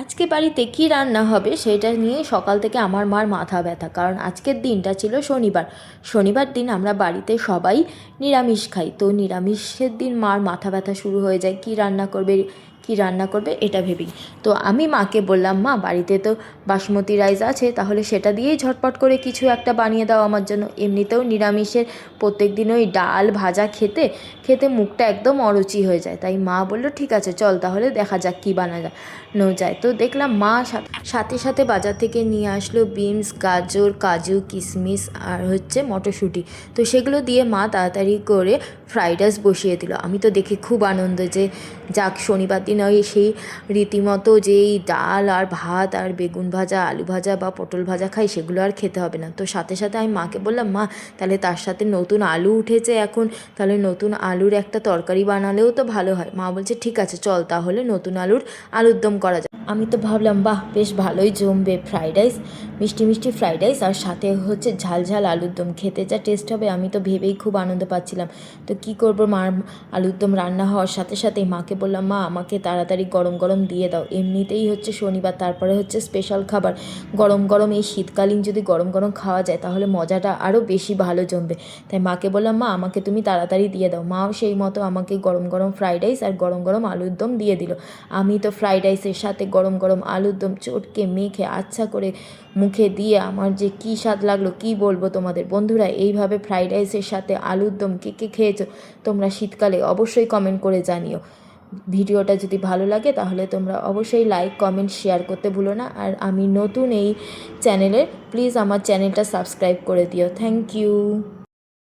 আজকে বাড়িতে কী রান্না হবে সেটা নিয়ে সকাল থেকে আমার মার মাথা ব্যথা, কারণ আজকের দিনটা ছিল শনিবার। শনিবার দিন আমরা বাড়িতে সবাই নিরামিষ খাই, তো নিরামিষের দিন মার মাথা ব্যথা শুরু হয়ে যায়, কী রান্না করবে কী রান্না করবে এটা ভেবেই। তো আমি মাকে বললাম, মা বাড়িতে তো বাসমতি রাইস আছে, তাহলে সেটা দিয়েই ঝটপট করে কিছু একটা বানিয়ে দাও আমার জন্য। এমনিতেও নিরামিষের প্রত্যেক দিন ওই ডাল ভাজা খেতে খেতে মুখটা একদম অরুচি হয়ে যায়। তাই মা বলল, ঠিক আছে চল তাহলে দেখা যাক কী বানানো যায়। তো দেখলাম মা সাথে সাথে বাজার থেকে নিয়ে আসলো বিনস, গাজর, কাজু, কিশমিশ আর হচ্ছে মটরশুঁটি। তো সেগুলো দিয়ে মা তাড়াতাড়ি করে ফ্রাইড রাইস বসিয়ে দিল। আমি তো দেখে খুব আনন্দ যে যাক, শনিবার দিন ওই সেই রীতিমতো যেই ডাল আর ভাত আর বেগুন ভাজা, আলু ভাজা বা পটল ভাজা খাই সেগুলো আর খেতে হবে না। তো সাথে সাথে আমি মাকে বললাম, মা তাহলে তার সাথে নতুন আলু উঠেছে এখন, তাহলে নতুন আলুর একটা তরকারি বানালেও তো ভালো হয়। মা বলছে ঠিক আছে চল তাহলে নতুন আলুর দম করা যায়। আমি তো ভাবলাম বাহ বেশ ভালোই জমবে ফ্রাইড রাইস, মিষ্টি মিষ্টি ফ্রাইড রাইস আর সাথে হচ্ছে ঝাল ঝাল আলুর দম, খেতে যা টেস্ট হবে আমি তো ভেবেই খুব আনন্দ পাচ্ছিলাম। তো কী করবো, মার আলুর দম রান্না হওয়ার সাথে সাথেই মাকে বললাম, মা আমাকে তাড়াতাড়ি গরম গরম দিয়ে দাও, এমনিতেই হচ্ছে শনিবার, তারপরে হচ্ছে স্পেশাল খাবার গরম গরম, এই শীতকালীন যদি গরম গরম খাওয়া যায় তাহলে মজাটা আরও বেশি ভালো জমবে। তাই মাকে বললাম, মা আমাকে তুমি তাড়াতাড়ি দিয়ে দাও। মাও সেই মতো আমাকে গরম গরম ফ্রাইড রাইস আর গরম গরম আলুর দম দিয়ে দিল। আমি তো ফ্রাইড রাইসের সাথে গরম গরম আলুর দম চটকে মেখে আচ্ছা করে মুখে দিয়ে আমার যে কী স্বাদ লাগলো কী বলবো তোমাদের। বন্ধুরা, এইভাবে ফ্রাইড রাইসের সাথে আলুর দম কে কে খেয়েছো তোমরা শীতকালে অবশ্যই কমেন্ট করে জানিও। ভিডিওটা যদি ভালো লাগে তাহলে তোমরা অবশ্যই লাইক কমেন্ট শেয়ার করতে ভুলো না। আর আমি নতুন এই চ্যানেলে, প্লিজ আমার চ্যানেলটা সাবস্ক্রাইব করে দিও। Thank you.